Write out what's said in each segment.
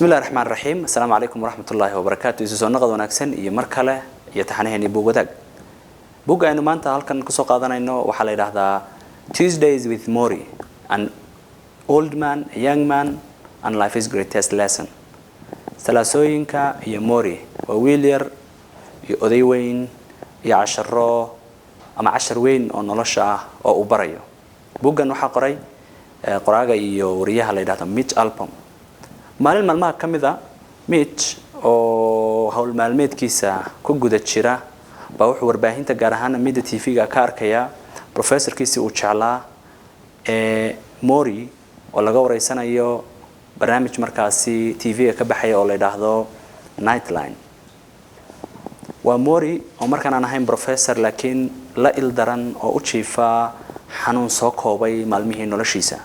بسم الله الرحمن الرحيم. السلام عليكم ورحمة الله وبركاته. إذا سوينا قد ونكسن يمركله يتحنهني بوجودك. بوجا إنه ما أنت هالكن كسوق هذا إنه وحلا هذا Tuesdays with Mori, an old man, a young man, and life's greatest lesson. ثلاثوينك يا موري وويلير يا أديوين يا عشرة أما 10 وين أو نلاشة أو أبريو. بوجا إنه حقري قراءة يوريها اللي هذا ميت ألبوم. maalin maalmaha ka mid ah Mitch oo hawl maalmeedkiisa ku guda jira baa wuxuu warbaahinta gaar ahaan Media TV-ga ka arkaya professorkiisa uu jeclaa Mori oo laga wareysanayo barnaamij markaasi TV-ga ka baxay oo la yiraahdo Nightline. waa Mori oo markaan aan ahayn professor laakiin la ildaran oo u jiifa xanuun soo koobay maalmihii noloshiisa.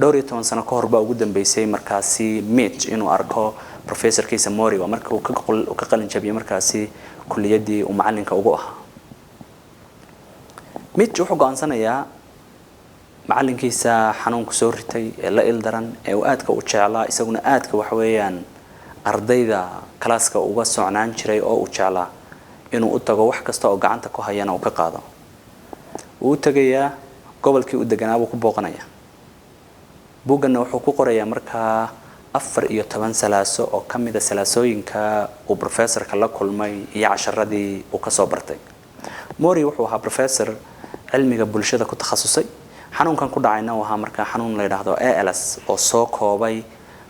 dhowr iyo 10 sano ka hor baa ugu dambeysay markaasi Mitch inuu arko professorkiisa Mori oo markii uu ka qalin jabiyay markaasi kulliyadii uu macalinka ugu ahaa. Mitch wuxuu go'aansanayaa macalinkiisa xanuunka soo ritay ee la ildaran ee uu aadka u jeclaa isaguna aadka wax weeyaan ardayda kalaaska uga socnaan jiray oo uu jeclaa inuu u tago wax kasta oo gacanta ku hayana uu ka qaado. uu tagayaa gobolkii uu deganaa buu ku booqanayaa. buugana wuxuu ku qorayaa markaa 14 salaaso oo kamid ah salaasooyinka uu professorka la kulmay iyo casharadii uu ka soo bartay. Mori wuxuu ahaa professor cilmiga bulshada ku takhasusay. xanuunkan ku dhacayna waxa markaa xanuun la yiraahdo ALS oo soo koobay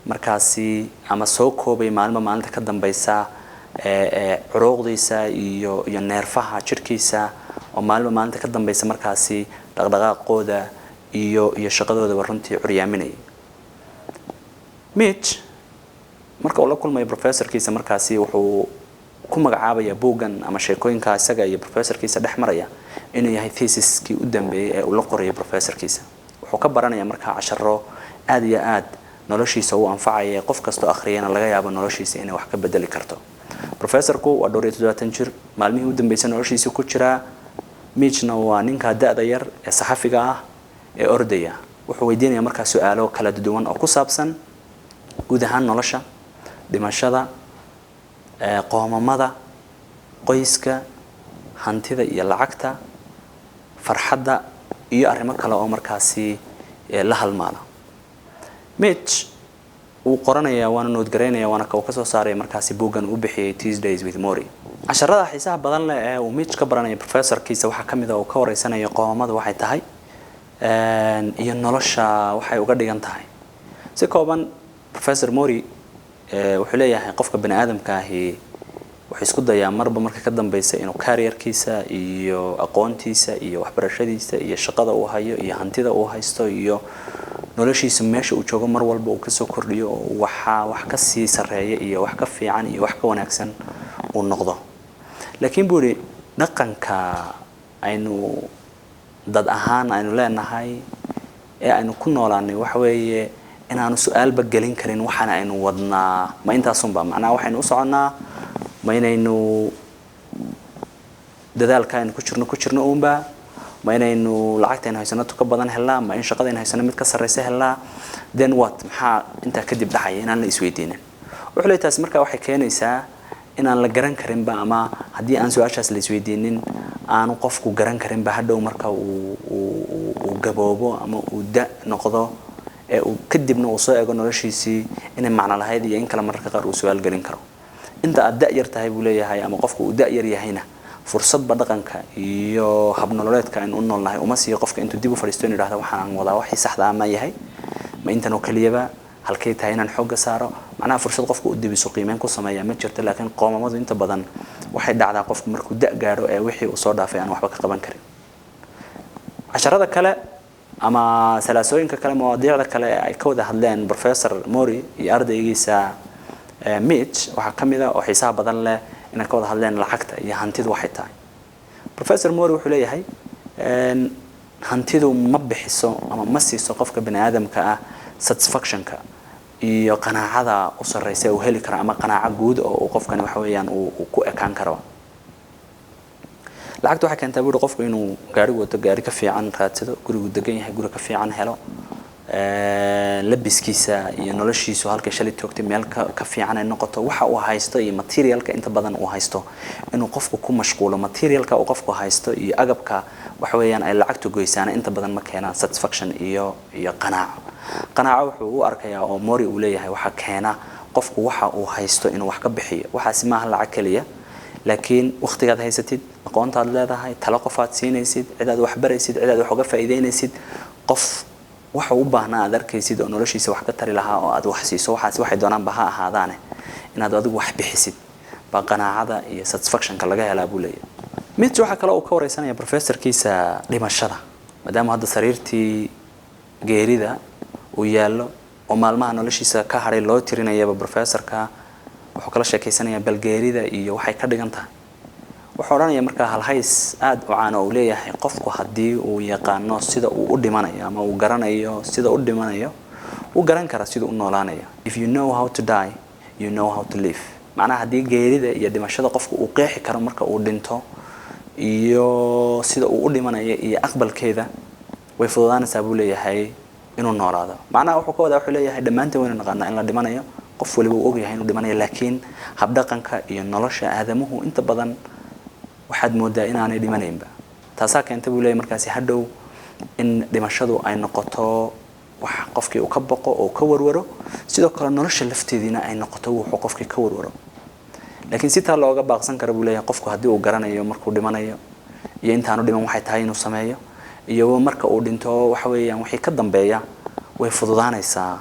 markaasi ama soo koobay maalinta ka dambaysa curuqdiisa iyo neerfaha jirkiisa oo maalinta ka dambaysa markaasi dhaqdhaqaaqooda iyo shaqadooda runtii curyaaminay. Mitch marka uu la kulmay professorkiisa markaasi wuxuu ku magacaabaya buugan ama sheekooyinka isaga iyo professorkiisa dhexmaraya inuu yahay thesiskii u dambeeyay ee uu la qorayay professorkiisa. wuxuu ka baranaya markaa casharo aad iyo aad noloshiisa u anfacaya qof kasto akhriyana laga yaabo noloshiisa inay wax ka bedeli karto. professorku waa 27 jir maalmihii u dambeysay noloshiisa ku jira. Mitchna waa ninka da'da yar ee saxafiga ah ee ordaya. wuxuu weydiinaya markaa su'aalo kala duwan oo ku saabsan guud ahaan nolosha, dhimashada, qoomamada, qoyska, hantida iyo lacagta, farxadda iyo arrimo kale oo markaasi la halmaala. Mitch uu qoranaya waana nood gareynaya waana ka soo saaray markaasi buugan u bixiyay Tuesdays with Mori. casharada xiisaha badan leh ee uu Mitch ka baranaya professorkiisa waxa kamid ah oo ka wareysanayo qoomamada waxay tahay iyo nolosha waxay uga dhigan tahay. si kooban professor Mori wuxuu leeyahay qofka bani aadamka ahi wuxuu isku dayaa marba marka ka dambaysa inuu career-kiisa iyo aqoontiisa iyo waxbarashadiisa iyo shaqada uu hayo iyo hantida uu haysto iyo noloshiisa meesha uu joogo mar walba uu ka soo kordhiyo wax ka sii sareeyo iyo wax ka fiican iyo wax ka wanaagsan uu noqdo. laakiin buuri dhaqanka aynu dad ahaan aynu leenahay ee aynu ku noolaanay wax weeye inaanu su'aalba gelin karin waxaan aynu wadnaa ma intaasunba macnaa waxaynu u soconaa ma inaynu dadaalka aynu ku jirno uunba ma inaynu lacagta haysano ka badan helnaa ma in shaqada haysano mid ka sareysa helnaa then what maxaa inta kadib dhacay inaan la isweydiinin. wuxuu leeyahay taas markaa waxay keenaysaa inaan la garan karin ba ama hadii aan su'aashaas la isweydiinin aanu qofku garan karin ba hadhow marka uu gaboobo ama uu da noqdo ee uu kadibna uu soo eego noloshiisii inay macna lahayd iyo in kala marka qaar uu su'aal galin karo. inta aad da yar tahay buu leeyahay ama qofku uu da yar yahayna fursad ba dhaqanka iyo hab nololeedka in uu noolnahay uma siiyo qofka intuu dib u fariisto inuu yiraahdo waxaan wadaa wax saxda ah ma yahay ma intan oo kaliyaba halkay tahay inaan xoog saaro macnaha fursad qofku u dibiso qiimeyn ku sameeyaa ma jirto. laakiin qoomamadu inta badan waxay dhacdaa qofku markuu da gaaro ee wixii uu soo dhaafay aan waxba ka qaban karin. casharada kale ama salaasooyinka kale mawaadiicda kale ay ka wada hadleen professor Mori iyo ardaygiisa Mitch waxa kamid ah oo xisaab badan leh inay ka wada hadleen lacagta iyo hantidu waxay tahay. professor Mori wuxuu leeyahay hantidu ma bixiso ama ma siiso qofka bani aadamka ah satisfaction-ka iyo qanaacada u sareysa oo heli kara ama qanaaca guud oo qofkan wax weeyaan uu ku ekaan karo. lacagtu waxa keenta buu qofku inuu gaari wato gaari ka fiican raadsado gurigu degan yahay guri ka fiican helo labiskiisa iyo noloshiisu halka shalay toogtay meel ka fiican ay noqoto waxa uu haysto iyo materialka inta badan uu haysto inuu qofku ku mashquulo materialka uu qofku haysto iyo agabka wax weeyaan ay lacagtu goysaan inta badan ma keenaan satisfaction iyo qanaaco wuxuu u arkayaa oo Mori uu leeyahay waxa keena qofku waxa uu haysto inuu wax ka bixiyo waxa maaha lacag kaliya laakiin waqtigaad haysatid aqoontaad leedahay talo qofaad siinaysid cidaad wax baraysid cidaad wax uga faa'iideynaysid qof waxa u baahnaa aad arkaysid oo noloshiisa wax ka tari lahaa oo aad wax siiso waxay doonaan baha ahaadaane inaad adigu wax bixisid ba qanaacada iyo satisfaction-ka laga helaa buu leeyahay mid waxa kale uu ka wareysanaya professorkiisa dhimashada maadaama hadda sariirtii geerida uu yaalo oo maalmaha noloshiisa ka haray loo tirinayaba professorka wuxuu kala sheekaysanaya balgeerida iyo waxay ka dhigan tahay wuxuu oranaya marka hal hays aad u caan oo leeyahay qofku hadii uu yaqaano sida uu u dhimanayo ama uu garanayo sida uu dhimanayo uu garan kara sida uu noolaanayo if you know how to die you know how to live macnaha hadii geerida iyo dhimashada qofku uu qeexi karo marka uu dhinto iyo sida uu u dhimanayo iyo aqbalkeeda way fududaanaysaa buu leeyahay inuu noolaado macnaha wuxuu ka wadaa wuxuu leeyahay dhamaanteen waynu naqaanaa in la dhimanayo qof waliba uu og yahay inuu dhimanayo laakiin habdhaqanka iyo nolosha aadamuhu inta badan waxaad moodaa inaanay dhimanaynba taasaa keentay buu leeyahay markaasi hadhow in dhimashadu ay noqoto wax qofkii uu ka baqo oo ka warwaro sidoo kale nolosha lafteedina ay noqoto wuxuu qofkii ka warwaro laakiin si taa looga baaqsan karo buu leeyahay qofku hadii uu garanayo markuu dhimanayo iyo intaanu dhiman waxay tahay inuu sameeyo iyo marka uu dhinto waxa weeyaan wixii ka dambeeya way fududaanaysaa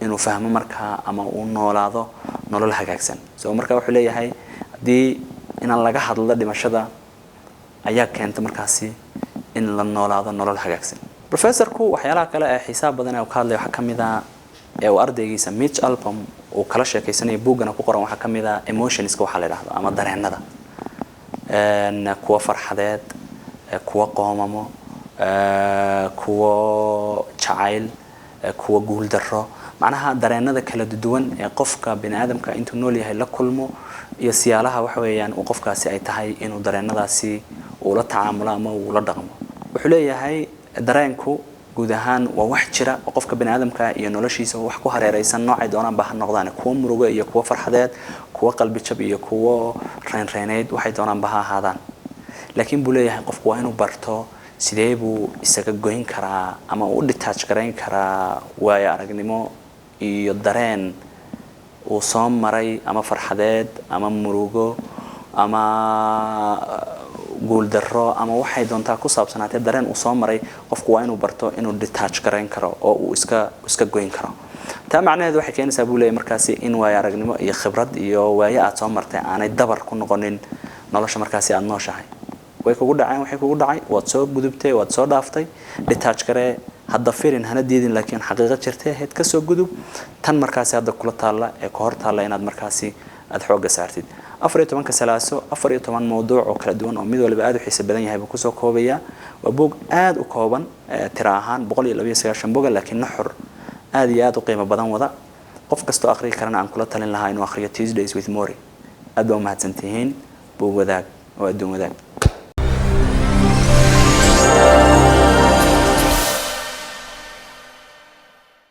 inuu fahmo marka ama uu noolaado nolol hagaagsan soo marka wuxuu leeyahay hadii inaan laga hadlo dhimashada ayaa keenta markaasi in la noolaado nolol hagaagsan professorku waxyaalaha kale ee xisaab badan ee uu ka hadlay waxa kamid ah ee uu ardaygiisa Mitch Albom uu kala sheekaysanay buugana ku qoran waxa kamid ah emotionska waxa la yiraahdo ama dareenada kuwa farxadeed kuwa qoomamo kuwa jacayl kuwa guul darro macnaha dareenada kala duwan ee qofka bini'aadamka intuu nool yahay la kulmo iyo siyaalaha waxa weeyaan uu qofkaasi ay tahay inuu dareenadaasi uu la tacaamulo ama uu la dhaqmo wuxuu leeyahay dareenku guud ahaan waa wax jira oo qofka bini'aadamka iyo noloshiisa wax ku hareeraysan noocay doonaan baa noqdaan kuwa murugo iyo kuwa farxadeed kuwa qalbi jab iyo kuwa reenreeneed waxay doonaan baa ahaadaan laakiin buu leeyahay qofku waa inuu barto sidee buu isaga goyn karaa ama uu detach gareyn karaa waaya aragnimo iyo dareen uu soo maray ama farxadeed ama murugo ama guul darro ama waxay doontaa ku saabsanaatay dareen uu soo maray qofku waa inuu barto inuu detach gareyn karo oo uu iska goyn karo taa macnaheedu waxay keenaysaa buu leeyahay markaasi in waaya aragnimo iyo khibrad iyo waaya aad soo martay aanay dabar ku noqonin nolosha markaasi aad nooshahay way kugu dhaceen waxay kugu dhacay waad soo gudubtay waad soo dhaaftay detach garee hadda firin hana diidin laakiin xaqiiqo jirtay heed ka soo gudub tan markaasi hadda kula taala ee ka hor taala inaad markaasi aad xooga saartid 14 salaaso 14 mawduuc oo kala duwan oo mid waliba aad u xiiso badan yahay buu ku soo koobaya waa buug aad u kooban tira ahaan 129 buug laakiin nuxur aad iyo aad u qiimo badan wada qof kasto akhri karana aan kula talin lahaa inuu akhriyo Tuesdays with Mori aad u mahadsantihiin buug wadaag oo adduun wadaag